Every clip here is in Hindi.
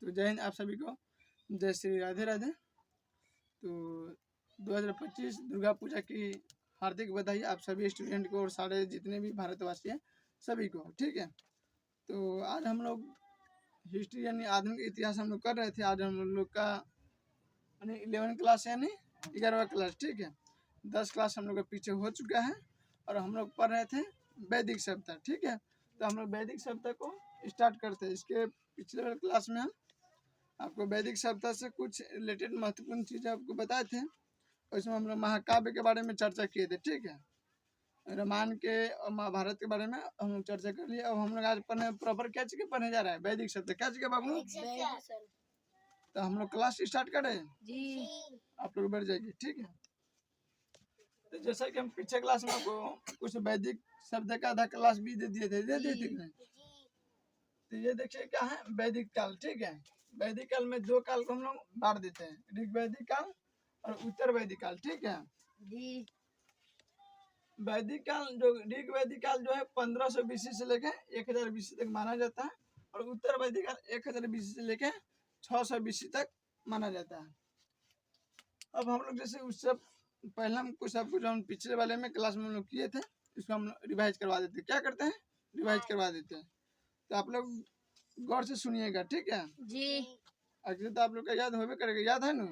तो जय हिंद आप सभी को, जय श्री राधे राधे। तो 2025 दुर्गा पूजा की हार्दिक बधाई आप सभी स्टूडेंट को और सारे जितने भी भारतवासी हैं सभी को। ठीक है, तो आज हम लोग हिस्ट्री यानी आधुनिक इतिहास हम लोग कर रहे थे। आज हम लोग का यानी 11 क्लास यानी 11वां क्लास। ठीक है, 10 क्लास हम लोग का पीछे हो चुका है और हम लोग पढ़ रहे थे वैदिक सभ्यता। ठीक है, तो हम लोग वैदिक सभ्यता को स्टार्ट करते हैं। इसके पिछले वाले क्लास में हम आपको वैदिक सभ्यता से कुछ रिलेटेड महत्वपूर्ण चीज़ें आपको बताए थे। उसमें हम लोग महाकाव्य के बारे में चर्चा किए थे। ठीक है, रामायण के और महाभारत के बारे में हम लोग चर्चा कर लिए। अब हम लोग आज पढ़ने प्रॉपर क्या चीज़ पढ़ने जा रहा है, वैदिक सभ्यता। क्या चीज़ बाबू? तो हम लोग क्लास स्टार्ट करें जी, आप लोग बैठ जाइए। ठीक है, तो जैसा कि हम पीछे क्लास में आपको कुछ वैदिक शब्द का आधा क्लास भी दे दिए थे, तो ये देखिए क्या है वैदिक काल। ठीक है, वैदिक काल में दो काल को हम लोग बांट देते हैं, ऋग वैदिक काल और उत्तर वैदिक काल। ठीक है जी, वैदिक काल जो ऋग वैदिक काल जो है 1500 BC से लेकर 1000 BC तक माना जाता है और उत्तर वैदिक काल 1000 BC से लेकर 600 BC तक माना जाता है। अब हम लोग जैसे उससे पहले हम कुछ आपको जो हम पिछले वाले में क्लास में हम लोग किए थे इसको हम रिवाइज करवा देते हैं। क्या करते हैं, रिवाइज करवा देते हैं। तो आप लोग गौर से सुनिएगा। ठीक है जी, अगर तो आप लोग का याद होवे करेगा, याद है ना?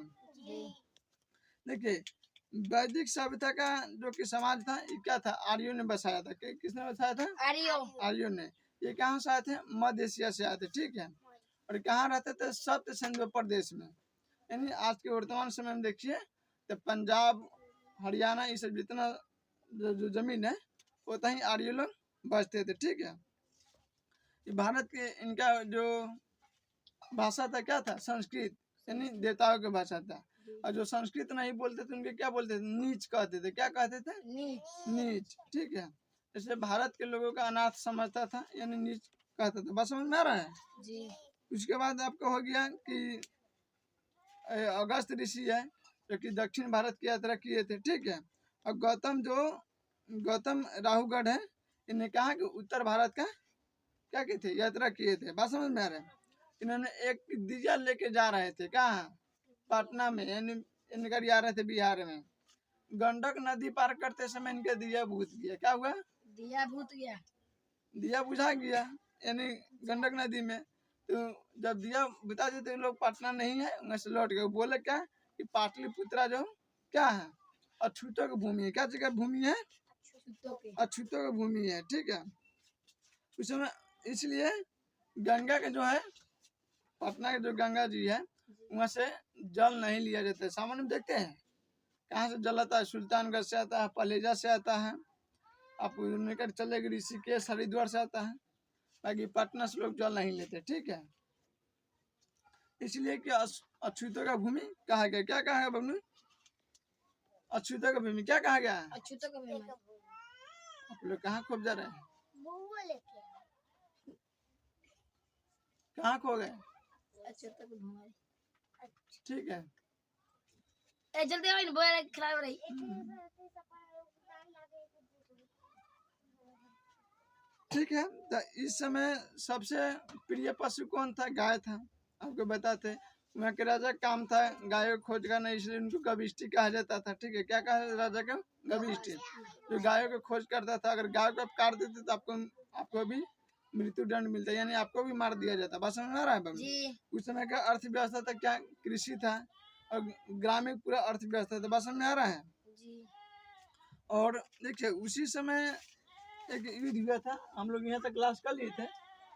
देखिए वैदिक सभ्यता का जो कि समाज था ये क्या था, आर्यों ने बसाया था। किसने बसाया था? आर्यों ने। ये कहाँ से आए थे? मध्य एशिया से आए थे। ठीक है, और कहाँ रहते थे? सप्त सिंधु प्रदेश में, यानी आज के वर्तमान समय में देखिए तो पंजाब हरियाणा ये सब जितना जो जमीन है वो ही आर्य लोग बसते थे। ठीक है, ये भारत के इनका जो भाषा था क्या था? संस्कृत, यानी देवताओं की भाषा था। और जो संस्कृत नहीं बोलते थे उनके क्या बोलते थे? नीच कहते थे। क्या कहते थे? नीच। ठीक है, इसलिए भारत के लोगों का अनाथ समझता था, यानी नीच कहता था। बात समझ में आ रहा है जी। उसके बाद आपको हो गया कि अगस्त ऋषि है जो कि दक्षिण भारत की यात्रा किए थे। ठीक है, और गौतम राहुगढ़ है, इन्हें कहा कि उत्तर भारत का क्या किए थे? यात्रा किए थे। बात समझ में आ रहा है? इन्होंने एक दिया लेके जा रहे थे कहाँ? पटना में, यानी इनका आ रहे थे बिहार में। गंडक नदी पार करते समय इनके दिया बुझ गया। क्या हुआ? दिया बुझ गया, दिया बुझा गया यानी गंडक नदी में। तो जब दिया बुझा देते तो लोग पटना नहीं है वहाँ से लौट गए। बोले क्या कि पाटलिपुत्रा जो क्या है? अछूतों की भूमि है। क्या जगह भूमि है? अछूतों की भूमि है। ठीक है, उस समय इसलिए गंगा के जो है पटना के जो गंगा जी है वहाँ से जल नहीं लिया जाता है। सामान्य में देखते हैं कहाँ से जल आता है? सुल्तानगढ़ से आता है, पलेजा से आता है, आप निकट चले गए ऋषिकेश हरिद्वार से आता है, बाकी पटना से लोग जल नहीं लेते। ठीक है, इसलिए कि अछूतों का भूमि कहा गया। क्या कहा गया बबनू? अछूतों का भूमि क्या कहा गया? अछूतों का भूमि। आप लोग कहाँ खोप जा रहे हैं? कहाँ खो गए? ठीक है, जल्दी आओ, बोल खराब रही। ठीक है, तो इस समय सबसे प्रिय पशु कौन था? गाय था। आपको बताते वहाँ के राजा काम था गायों खोज करना, इसलिए उनको गविष्टि कहा जाता था। ठीक है, क्या कहा राजा का? गविष्टि, जो गायों को खोज करता था। अगर गाय को आप काट देते तो आपको भी मृत्यु दंड मिलता, यानी आपको भी मार दिया जाता। बस समझ में आ रहा है? उस समय का अर्थव्यवस्था था क्या? कृषि था और ग्रामीण पूरा अर्थव्यवस्था था। बस समझ में आ रहा है? और देखिए उसी समय एक युद्ध हुआ था। हम लोग यहाँ तक क्लास कर लिए थे,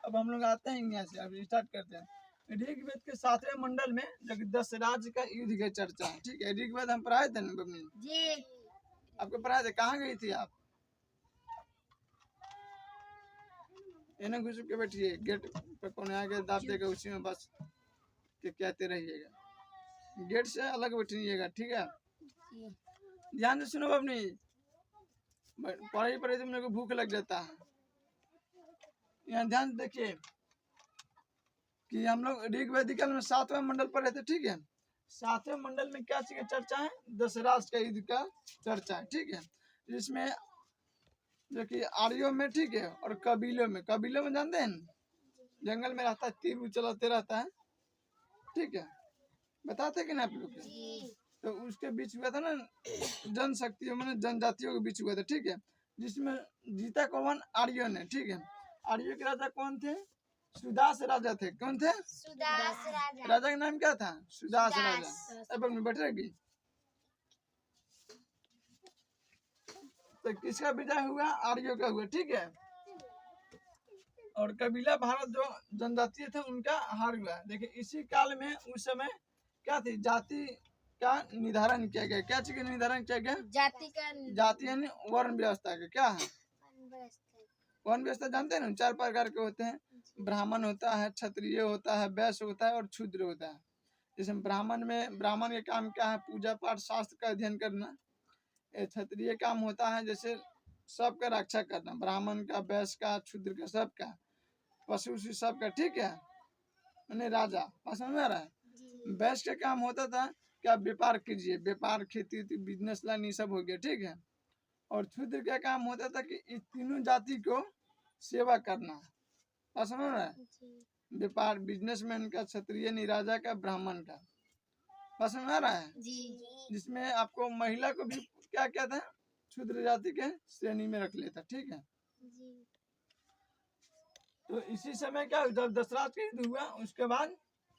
अब हम लोग आते हैं यहाँ से, अब स्टार्ट करते हैं। ऋग्वेद के 7वें मंडल में जो 10 राज्य का युद्ध की चर्चा है। ठीक है, ऋग्वेद हम पढ़ाए थे ना बबनी जी? आपको पढ़ाए थे? कहाँ गई थी आप? इन्हें घुस के बैठिए, गेट पर कौन आगे दाब देगा उसी में बस के कहते रहिएगा, गेट से अलग बैठिएगा। ठीक है, ध्यान से सुनो बबनी, पढ़ाई तो मेरे को भूख लग जाता है। यहाँ ध्यान देखिए कि हम लोग ऋग्वेदिक में 7वें मंडल पर रहते। ठीक है, 7वें मंडल में क्या चीज का चर्चा है? दशराज का युद्ध का चर्चा है। ठीक है, जिसमें जो कि आर्यों में, ठीक है, और कबीलों में जानते हैं जंगल में रहता है, तीर चलाते रहता है, ठीक है, बताते कि ना आप लोग को? तो उसके बीच हुआ था ना जनशक्ति मैंने जनजातियों के बीच हुआ था, ठीक है, जिसमें जीता कौन? आर्यों ने, ठीक है। आर्यों के राजा कौन थे? सुदास राजा थे। कौन थे? सुदास राजा। राजा का नाम क्या था? सुदास राजा। अब में बैठेगी। तो किसका विजय हुआ? आर्यों का हुआ, ठीक है। और कबीला भारत जो जनजातीय थे उनका हार हुआ। देखिए इसी काल में उस समय क्या थी? जाति का निर्धारण किया गया। क्या चीज का निर्धारण किया गया? जाति यानी वर्ण व्यवस्था का। क्या है वर्ण व्यवस्था? जानते हैं ना, 4 प्रकार के होते हैं। ब्राह्मण होता है, क्षत्रिय होता है, वैश्य होता है और शूद्र होता है। जैसे ब्राह्मण में ब्राह्मण का काम क्या है? पूजा पाठ शास्त्र का अध्ययन करना। क्षत्रिय काम होता है जैसे सबका रक्षा करना, ब्राह्मण का, वैश्य का, शूद्र का, सबका, पशु सबका, ठीक है, मैंने राजा। समझ में आ रहा है? वैश्य का काम होता था क्या? व्यापार कीजिए, व्यापार, खेती, बिजनेस लाइन, ये सब हो गया, ठीक है। और शूद्र का काम होता था कि इस तीनों जाति को सेवा करना। समझ में आ रहा है? व्यापार, बिजनेसमैन का, क्षत्रिय, राजा का, ब्राह्मण का। समझ में आ रहा है? जिसमें आपको महिला को भी क्या क्या था? शूद्र जाति के श्रेणी में रख लेता, ठीक है। तो इसी समय क्या, जब दशरथ का युद्ध हुआ उसके बाद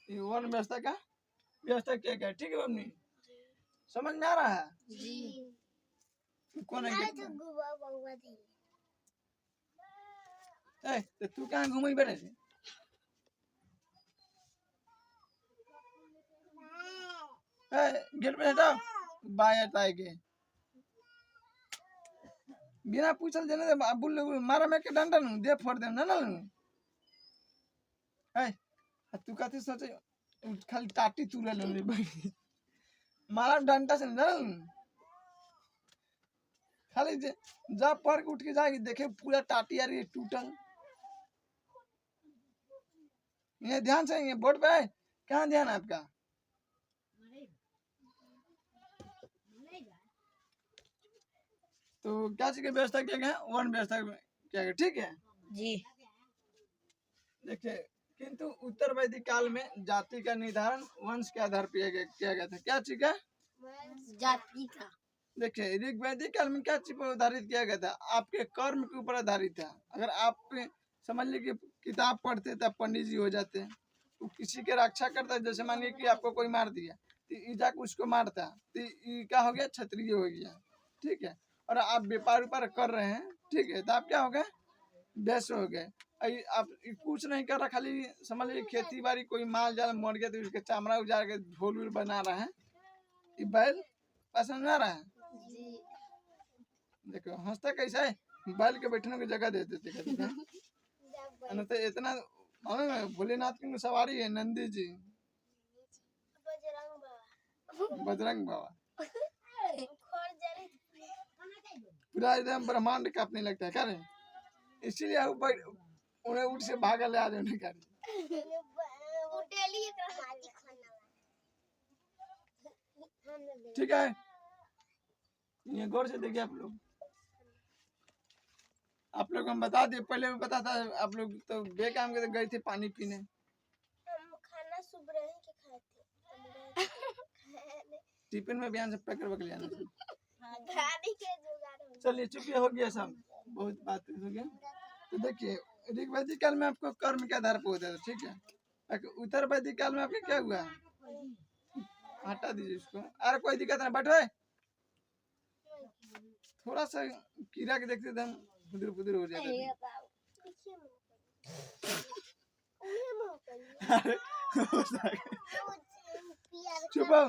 वर्ण व्यवस्था का व्यवस्था किया गया, ठीक है मम्मी? समझ में आ रहा है? कौन है? तो तू कहाँ घूमे बैठे थे? गेट पे हटाओ, बाहर आएंगे बिना पूछल देने दे। बुल मारा में के डंडा नु दे फोड़ दे ना ना। तू कथी सोचे? खाली टाटी तुरे ले भाई, मारा डंडा से ना। खाली जा पढ़ के उठ के जाएगी, देखे पूरा टाटी आ रही है टूटल। ये ध्यान से, ये बोर्ड पे है, कहाँ ध्यान है आपका? तो क्या चीज की व्यवस्था किया गया? वर्ण व्यवस्था किया गया, ठीक है जी। देखिए किंतु उत्तर वैदिक काल में जाति का निर्धारण वंश के आधार पर किया गया था। क्या चीज का? जाति का। देखिए ऋग वैदिक काल में क्या चीज पर आधारित किया गया था? आपके कर्म के ऊपर आधारित था। अगर आप समझ लीजिए कि किताब पढ़ते तब पंडित जी हो जाते, तो किसी के रक्षा करता, जैसे मानिए कि आपको कोई मार दिया तो जाकर उसको मारता, तो क्या हो गया? क्षत्रिय हो गया, ठीक है। और आप व्यापार व्यापार कर रहे हैं, ठीक है, तो आप क्या हो गए? वैश्य हो गए। आप कुछ नहीं कर रहा, खाली समझ लीजिए खेती बाड़ी, कोई माल जाल मर गया तो उसके चमड़ा उजाड़ के झोल वोल बना रहा है, ये बैल। पसंद आ रहा है? देखो हंसता कैसा है? बैल के बैठने की जगह दे देते कहते तो इतना भोलेनाथ की सवारी है नंदी जी, बजरंग बाबा, पूरा एकदम ब्रह्मांड कांपने लगता है। क्या रहे? इसीलिए उन्हें उठ से भागा ले आ जाने का। ठीक है, ये गौर से देखिए आप लोग हम बता दिए, पहले भी पता था। आप लोग तो बेकाम के गए थे पानी पीने। हम खाना सुबह ही के खाए थे। टिफिन में बयान से पैक करके ले आना। चलिए चुप हो गया सब, बहुत बात हो गया। तो देखिए ऋग वैदिक काल में आपको कर्म के आधार पर होता था, ठीक है। उत्तर वैदिक काल में आपके क्या हुआ? हटा दीजिए इसको। अरे कोई दिक्कत नहीं, बैठो। थोड़ा सा कीड़ा के देखते थे हम, फुदर फुदर हो जाता चुप हो,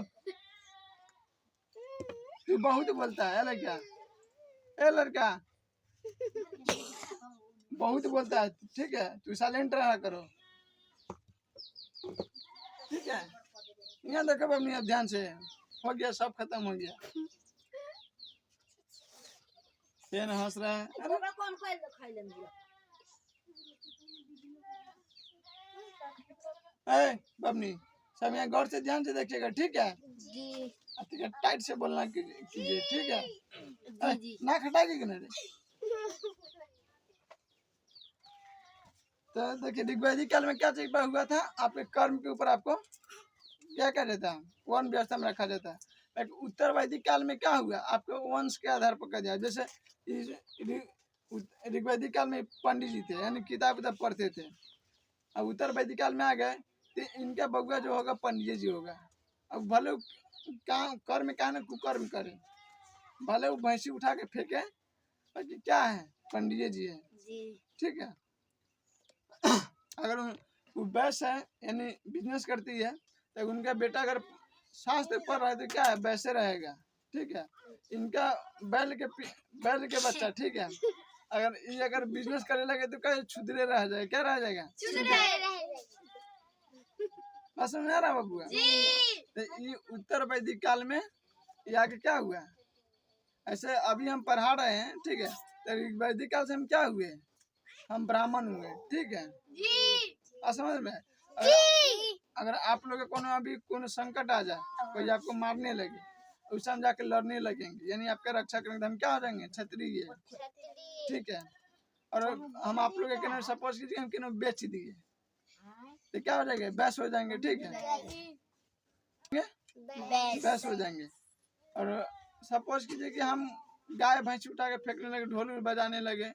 तू बहुत बोलता है लड़का। ए लड़का बहुत बोलता है, ठीक है, तू साइलेंट रहा करो, ठीक है। यहाँ देखो अपनी ध्यान से, हो गया सब खत्म हो गया। ये ना हंस रहा है। अरे बबनी सब यहाँ गौर से ध्यान से देखिएगा, ठीक है जी। ठीक है, टाइट से बोलना कीजिए, ठीक है जी। ना खटाएगी कि नहीं? तो देखिए ऋग वैदिक काल में क्या चीज हुआ था? आपके कर्म के ऊपर आपको क्या कहा जाता है, वर्ण व्यवस्था में रखा जाता है। लेकिन उत्तर वैदिक काल में क्या हुआ, आपको वंश के आधार पर कह दिया। जैसे ऋग्वैदिक काल में पंडित जी थे, यानी किताब किताब पढ़ते थे। अब उत्तर वैदिक काल में आ गए तो इनका बउआ जो होगा पंडित जी होगा। अब भले काम कर्म का ना कुकर्म करे, भले वो भैंसी उठा के फेंके, बाकी क्या है, पंडित जी है। ठीक है। अगर वो वैश्य है यानी बिजनेस करती है, तो उनका बेटा अगर शास्त्र पढ़ रहा है तो क्या है, वैसे रहेगा। ठीक है। इनका बैल के बच्चा, ठीक है, अगर बिजनेस करने लगे तो क्या छुद्रे रह जाएगा, क्या रह जाएगा, बस समझ आ रहा बबुआ। तो ये उत्तर वैदिक काल में ये आगे क्या हुआ, ऐसे अभी हम पढ़ा रहे हैं। ठीक है। तो वैदिक काल से हम क्या हुए, हम ब्राह्मण हुए। ठीक है। समझ में। अगर आप लोग को अभी कोनो संकट आ जाए, कोई आपको मारने लगे, उस हम जाके लड़ने लगेंगे, यानी आपका रक्षा करेंगे, हम क्या हो जाएंगे, क्षत्रिय। ठीक है। और हम आप लोग के सपोज कीजिए हम किन्हों बेच दिए तो क्या हो जाएगा, बैस हो जाएंगे। ठीक है, बैस हो जाएंगे। और सपोज कीजिए कि हम गाय भैंस उठा के फेंकने लगे, ढोल बजाने लगे,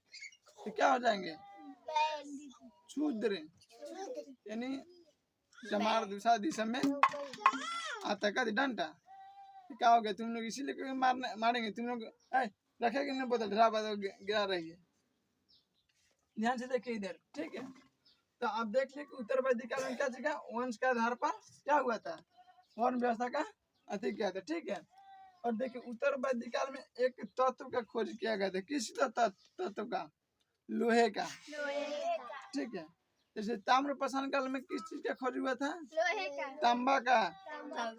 तो क्या हो जाएंगे, शूद्र, यानी जमार दूसरा दिशा में आता का डंटा। क्या हो गया, तुम लोग इसीलिए मारेंगे, तुम लोग रखेगा नहीं बोतल, ढरा गिरा रही है। ध्यान से देखिए इधर। ठीक है। तो आप देख लिये कि उत्तर वैदिक काल में क्या चीज, वंश के आधार पर क्या हुआ था, वर्ण व्यवस्था का अति किया था। ठीक है। और देखिए उत्तर वैदिक काल में एक तत्व का खोज किया गया था। किस तत्व का, लोहे का। ठीक है। जैसे ताम्र प्रसान काल में किस चीज का खोज हुआ था, तांबा का।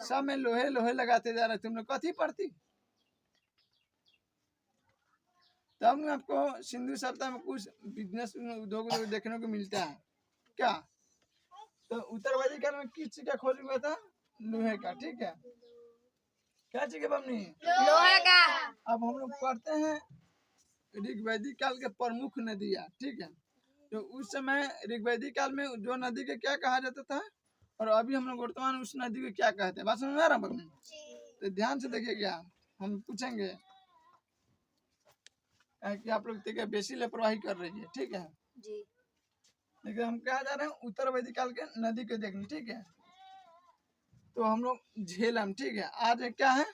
सब में लोहे लोहे लगाते जा रहे, तुम लोग कथी पढ़ती। तब में आपको सिंधु सभ्यता में कुछ बिजनेस उद्योग देखने को मिलता है क्या। तो उत्तर वैदिक काल में किस चीज का खोज हुआ था, लोहे का। ठीक है। क्या चीज है बमनी, लोहे का। अब हम लोग पढ़ते हैं ऋग्वैदिक काल के प्रमुख नदियाँ। ठीक है। तो उस समय ऋग्वैदिक काल में जो नदी के क्या कहा जाता था, और अभी हम लोग वर्तमान उस नदी को क्या कहते हैं, बात समझ में आ रहा है। तो ध्यान से देखिएगा, हम पूछेंगे कि आप लोग देखिए बेसी लापरवाही कर रही है। ठीक है जी। लेकिन हम क्या जा रहे हैं, उत्तर वैदिक काल के नदी को देखने। ठीक है। तो हम लोग झेलम। ठीक है। आज क्या है,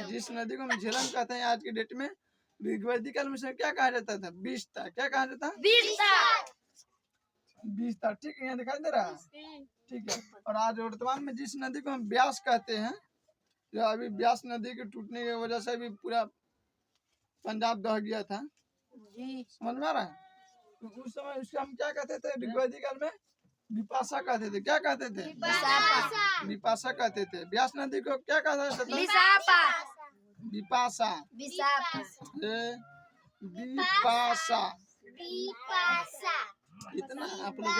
जिस नदी को हम झेलम कहते हैं आज के डेट में, ऋग्वैदिक काल में से क्या कहा जाता था, विस्तार। क्या कहा जाता है, विस्तार। ठीक है, यहाँ दिखाई दे रहा है। ठीक है। और आज वर्तमान में जिस नदी को हम ब्यास कहते हैं, जो अभी ब्यास नदी के टूटने की वजह से भी पूरा पंजाब दह गया था, समझ में आ रहा है। तो उस समय उसको हम क्या कहते थे, ऋग्वैदिक काल में विपाशा कहते थे। क्या कहते थे, विपाशा कहते थे। ब्यास नदी को क्या कहते थे, विपाशा। विपाशा। कितना आप लोग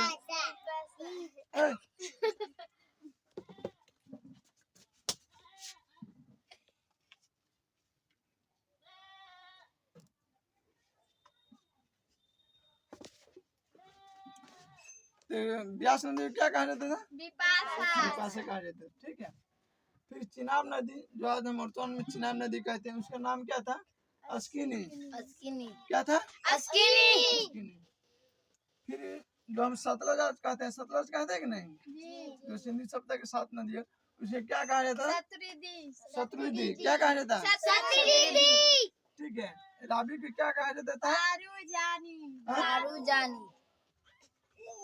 ब्यास नदी क्या कहा जाता था, विपाशा कहा जाता था। ठीक है। फिर चिनाब नदी, जो आज हम वर्तमान में चिनाब नदी कहते हैं, उसका नाम क्या था, अस्किनी। क्या था, अस्किनी। फिर जो हम सतलज आज कहते हैं, सतलज कहते हैं कि नहीं, जो सिंधु सभ्यता के 7 नदी है, उसे क्या कहा जाता है, शत्रुदी। क्या कहा जाता है, ठीक है। रावी को क्या कहा जाता था,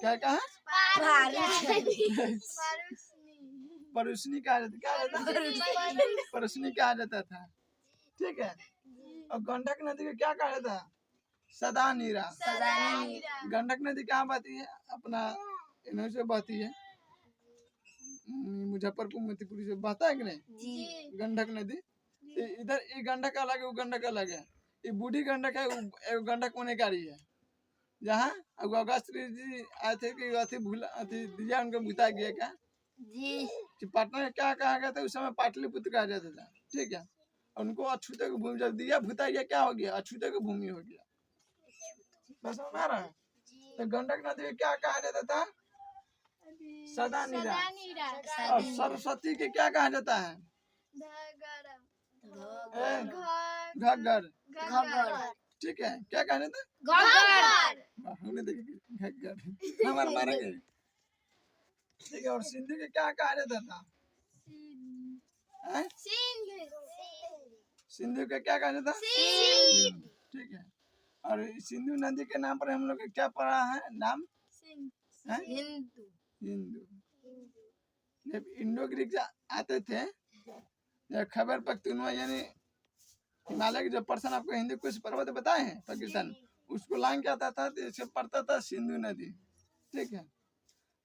क्या कहा, परुष्णी कहा जाता, क्या जाता, परुष्णी कहा जाता था। ठीक है। और गंडक नदी को क्या कहा जाता है, सदा नीरा। गंडक नदी कहाँ बहती है, अपना इन्हों से बहती है, मुजफ्फरपुर मोतीपुर से बहता है कि नहीं, गंडक नदी। इधर ये गंडक अलग है, वो गंडक अलग है। ये बूढ़ी गंडक है, वो गंडक होने का रही है। जहाँ अगस्त जी आए थे कि अति भूला अति दिया उनको भूता गया क्या कि पटना में क्या कहा गया था, उस समय पाटलिपुत्र कहा जाता था। ठीक है। उनको अछूते की भूमि, जब दिया भूता गया क्या हो गया, अछूते की भूमि हो गया। बस समझ आ रहा है। तो गंडक नदी में क्या कहा जाता था, सदा नीरा। नीरा और सरस्वती के क्या कहा जाता है? घग्गर। घग्गर ठीक है, क्या कहा जाता है? घग्गर हमने देखा घग्गर हमारे मारेंगे। ठीक है, और सिंधु के क्या कहा जाता था? हैं? सिंधु के क्या कहा जाता? सिंध। ठीक है, और सिंधु नदी के नाम पर हम लोग क्या पढ़ा है नाम? हैं? हिंदू हिंदू। जब इंडो ग्रीक आते थे, जब खैबर पख्तूनवा यानी हिमालय के जो पर्सन आपको हिंदू कुछ पर्वत बताए हैं पाकिस्तान, उसको लाइन क्या आता था तो इसे पड़ता था सिंधु नदी। ठीक है,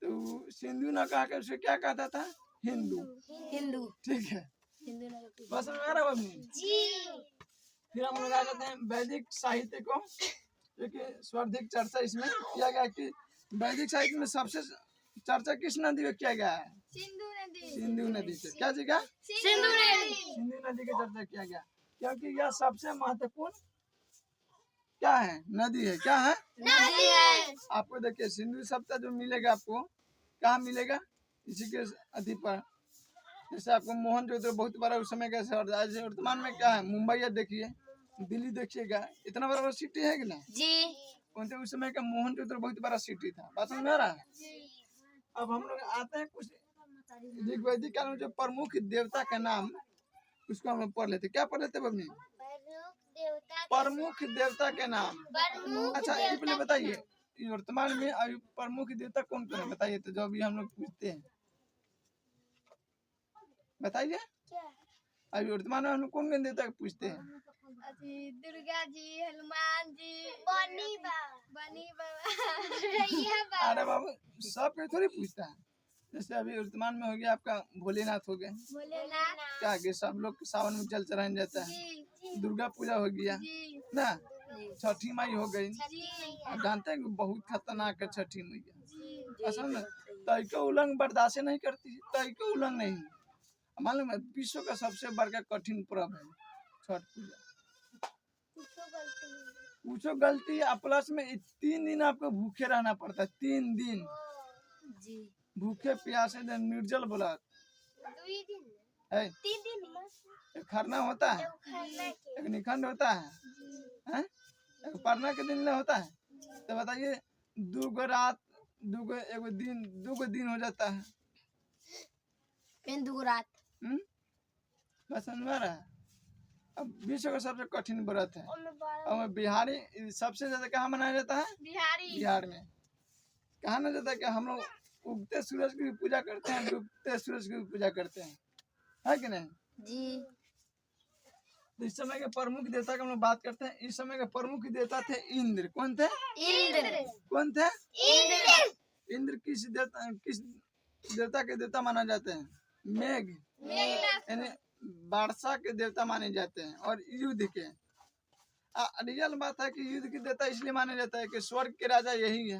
तो सिंधु न कहा कर उसे क्या कहता था? हिंदू। हिंदू ठीक है, हिंदू बस समझ आ रहा है? जी फिर हम लोग आ जाते हैं वैदिक साहित्य को, क्योंकि सर्वाधिक चर्चा इसमें किया गया कि वैदिक साहित्य में सबसे चर्चा किस नदी में किया गया है? सिंधु नदी से। क्या जगह? सिंधु नदी सिंधु नदी की चर्चा किया गया, क्योंकि यह सबसे महत्वपूर्ण क्या है? नदी है। क्या है? नदी है। आपको देखिए सिंधु सभ्यता जो मिलेगा आपको कहाँ मिलेगा? इसी के अधि पर। जैसे आपको मोहनजोदड़ो बहुत बड़ा उस समय का शहर, आज वर्तमान में क्या है? मुंबई है, देखिए दिल्ली देखिएगा, इतना बड़ा सिटी है कि ना? जी कौन उस समय का मोहनजोदड़ो बहुत बड़ा सिटी था। बात समझ में आ रहा है? अब हम लोग आते हैं कुछ वैदिक काल में जो प्रमुख देवता का नाम, उसको हम लोग पढ़ लेते। क्या पढ़ लेते बबनी? प्रमुख देवता के नाम। अच्छा, ये पहले बताइए वर्तमान में अभी प्रमुख देवता कौन कौन है? बताइए तो, जो अभी हम लोग पूछते हैं, बताइए। अभी वर्तमान में हम लोग कौन कौन देवता को पूछते हैं? दुर्गा जी, हनुमान जी, बनी बाबा अरे बाबू, सब कोई थोड़ी पूछता है। जैसे अभी वर्तमान में हो गया आपका भोलेनाथ हो गए, भोलेनाथ क्या आगे सब लोग सावन में जल चढ़ाने जाता है। दुर्गा पूजा हो गया ना, छठी माई हो गई। आप जानते हैं कि बहुत खतरनाक है छठी मैया, असल में तय को उल्लंघ बर्दाश्त नहीं करती, तय को उल्लंघ नहीं। मालूम है विश्व का सबसे बड़का कठिन पर्व है छठ पूजा। पूछो गलती, प्लस में 3 दिन आपको भूखे रहना पड़ता है। 3 दिन जी भूखे प्यासे निर्जल व्रत है। 3 दिन एक खरना होता है, एक निखंड होता है, हैं? एक परना के दिन में होता है। तो बताइए 2 गो रात, 2 गो एगो दिन, 2 गो दिन हो जाता है। फिर 2 रात बस समझ में आ रहा है? अब विश्व का सबसे कठिन व्रत है, और बिहारी सबसे ज्यादा कहाँ मनाया जाता है? बिहार में। कहा ना जाता है कि हम लोग उगते सूरज की भी पूजा करते हैं, डूबते सूरज की भी पूजा करते हैं, है कि नहीं? जी तो इस समय के प्रमुख देवता की हम लोग बात करते हैं। इस समय के प्रमुख देवता थे इंद्र। कौन थे? इंद्र कौन थे? इंद्र इंद्र किस देवता के देवता माना जाते हैं? मेघ यानी वर्षा के देवता माने जाते हैं, और युद्ध के। रियल बात है कि युद्ध के देवता इसलिए माने जाता है कि स्वर्ग के राजा यही है,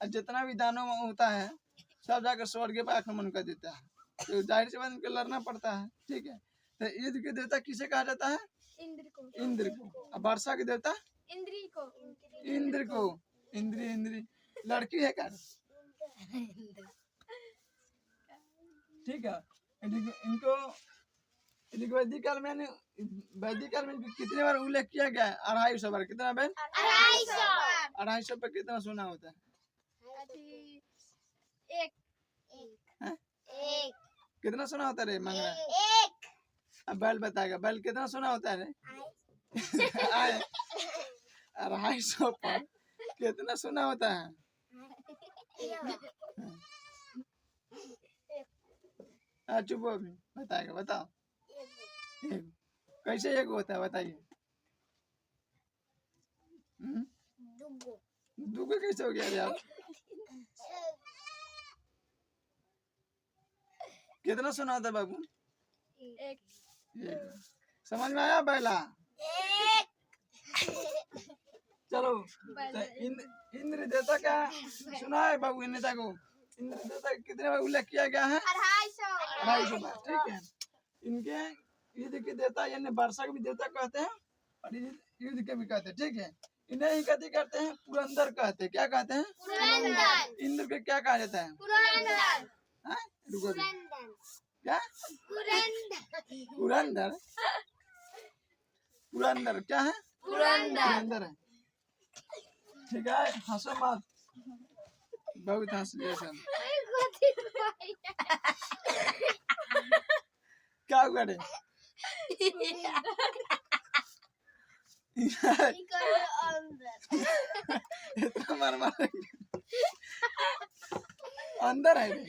और जितना भी दानव होता है सब जाकर स्वर्ग पे आक्रमण कर देता है, तो जाहिर सी बात उनको लड़ना पड़ता है। ठीक है, तो युद्ध के देवता किसे कहा जाता है? इंद्र को। और वर्षा के देवता? इंद्र को। इंद्री लड़की है क्या? ठीक है, इनको वैदिक काल में कितने बार उल्लेख किया गया है? 250 बार। कितना बार? 250 पे कितना सोना होता है? एक कितना सोना होता है रे मांग रहा है? अब बैल बताएगा, बैल कितना सोना होता है रे? 250 पर कितना सोना होता है? चुप हो अभी, बताएगा, बताओ। कैसे एक होता है बताइए? दुगो कैसे हो गया यार? कितना सुना होता है बाबू? एक समझ में आया पहला? चलो, तो इंद्र देवता का सुना है बाबू? इंद्र देवता को कितने बार उल्लेख किया गया है? 250 बार। ठीक है, इनके युद्ध के देवता यानी वर्षा के भी देवता कहते हैं, और युद्ध के भी कहते हैं। ठीक है, इन्हें ही कथी कहते हैं? पुरंदर कहते हैं। क्या कहते हैं? पुरंदर। इंद्र के क्या कहा जाता है? पुरंदर। हाँ? रुको जी। क्या? पुरंदर। पुरंदर। पुरंदर क्या है? पुरंदर। पुरंदर है। ठीक है, हंसो मत, बहुत हंस लिए सब। क्या हुआ रे? इतना मार मार अंदर है रे।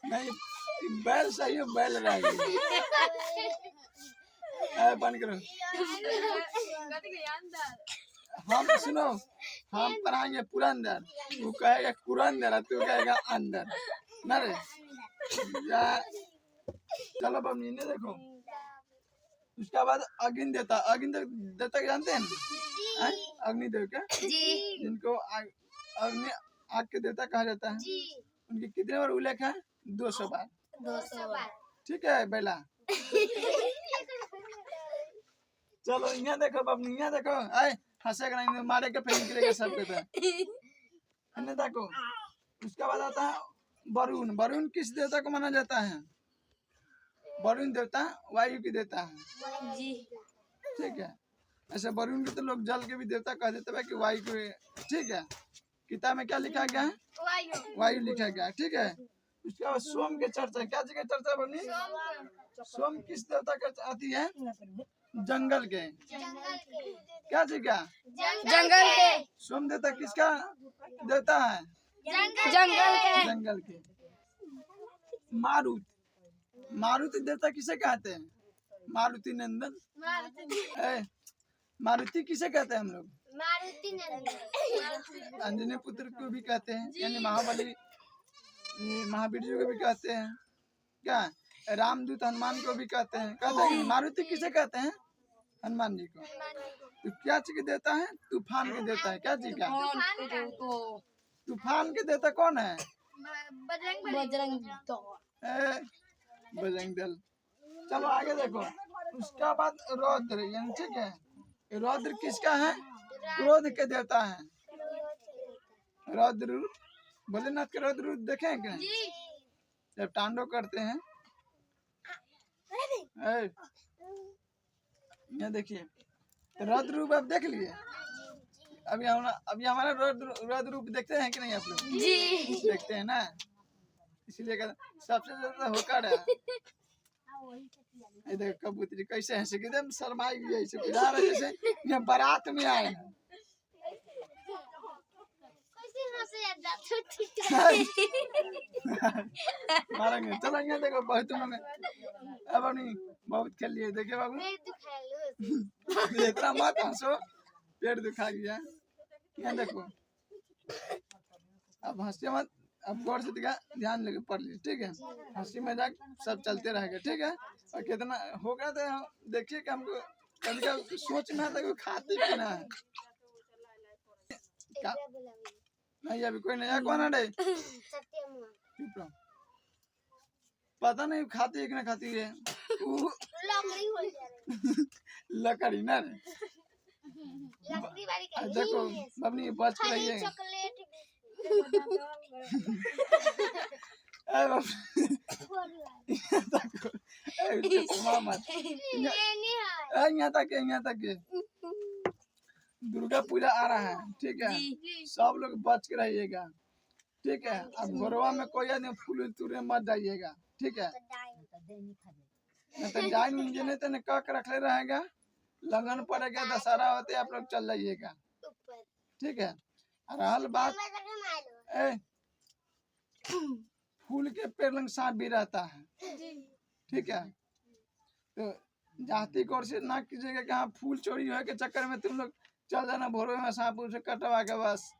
नहीं, बैल सही है, बैल रह गई। बंद करो। हम सुनो, हम पढ़ाएंगे पुरंदर, तू कहेगा पुरंदर, तू कहेगा अंदर ना रे। चलो बम्मी ने देखो, उसके बाद अग्नि देवता। अग्नि देवता जानते हैं? अग्निदेव क्या? जिनको अग्नि आग के देवता कहा जाता है। उनके कितने बार उल्लेख है? 200 बार। 200 बार। ठीक है बेला। चलो यहाँ देखो बम्मी, यहाँ देखो। आए हंसेगा नहीं, मारे के फेंक निकलेगा सबके तो। देखो, उसके बाद आता है वरुण। वरुण किस देवता को माना जाता है? वरुण देवता वायु की देवता है। ठीक है, ऐसे वरुण को तो लोग जल के भी देवता कह देते हैं कि वायु को। ठीक है, किताब में क्या लिखा गया है? वायु लिखा गया है। ठीक है, उसके बाद सोम के चर्चा। क्या चीज की चर्चा बनी? सोम किस देवता का आती है? जंगल के। क्या चीज का? जंगल के। सोम देवता किसका देवता है? जंगल के। जंगल के। मारुत। मारुति देवता किसे कहते हैं? मारुति नंदन। मारुति किसे कहते हैं हम लोग? मारुति नंदन। अंजनी पुत्र को भी कहते हैं, यानी महाबली महावीर जी को भी कहते हैं। क्या? रामदूत हनुमान को भी कहते हैं। कहते हैं मारुति किसे कहते हैं? हनुमान जी को। तो क्या चीज के देवता है? तूफान के देवता है। क्या चीज का? तूफान के देवता कौन है? बजरंग दल। बजरंग दल। चलो आगे देखो, उसका बाद रौद्र, यानी ठीक है, रौद्र किसका है? क्रोध के देवता है। रौद्र भोलेनाथ के रौद्र रूप देखे हैं क्या? जब तांडव करते हैं। यहाँ देखिए, रौद्र रूप आप देख लिए। अभी हमारा रौद्र रूप देखते हैं कि नहीं आप लोग? जी देखते हैं ना, इसलिए सबसे ज्यादा होकर है। ये देखो कबूतरी कैसे हंसे, एकदम शर्माई गई, ऐसे बुझा रहे जैसे ये बारात में आए हैं। मारेंगे। चलो यहाँ देखो, बहुत तुम अब नहीं बहुत खेल लिए। देखे बाबू, इतना मत हंसो, पेट दुखा गया। यहाँ देखो, अब हंसी मत, अब गौर से ध्यान लेके पढ़ लीजिए। ठीक है, हंसी मजाक सब चलते रहेगा। ठीक है, और कितना होगा तो देखिए कि हमको कभी कभी सोच में आता है खाते पीना है। नहीं अभी कोई नया कौन है? चुप रहो, पता नहीं खाती है कि ना खाती है। लकड़ी ना रे। देखो बबनी बच के रहिए। यहाँ तक दुर्गा पूजा आ रहा है। ठीक है, सब लोग बच के रहिएगा। ठीक है, अब घरवा में कोई आदमी फूल तुरे मत जाइएगा। ठीक है, नहीं तो जान मुझे तो कक रखले रहेगा, लगन पड़ेगा, दशहरा होते आप लोग चल जाइएगा। ठीक है, रहल बात फूल के पेड़ लंग सांप भी रहता है। ठीक है, तो जाति गौर से ना कीजिएगा कि हाँ फूल चोरी हो के चक्कर में तुम लोग चल जाना भोर में सांप से कटवा के बस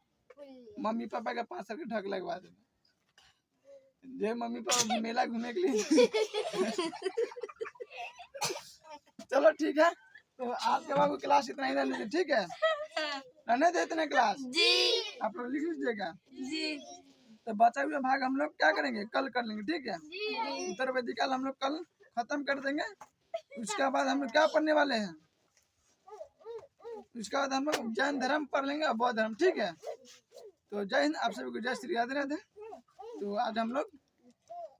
मम्मी पापा के 5 के ढक लगवा देना। जे मम्मी पापा मेला घूमने के लिए। चलो ठीक है, तो आपके बाबू क्लास इतना ही रहने दे। ठीक है, रहने दे इतने क्लास। जी आप लोग लिख लीजिएगा। जी तो बचा हुआ भाग हम लोग क्या करेंगे? कल कर लेंगे। ठीक है, उत्तर वेदिकाल हम लोग कल खत्म कर देंगे। उसके बाद हम लोग क्या पढ़ने वाले हैं? उसके बाद हम लोग जैन धर्म पढ़ लेंगे और बौद्ध धर्म, ठीक है। तो जय हिंद, आप सभी को जय श्री राधे राधे। तो आज हम लोग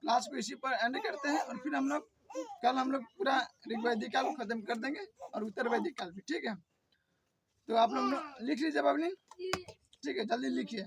क्लास को इसी पर एंड करते हैं और फिर हम लोग कल हम लोग पूरा ऋग्वैदिक काल को खत्म कर देंगे और उत्तर वैदिक काल भी, ठीक है। तो आप लोग लिख लीजिए बबली, ठीक है, जल्दी लिखिए।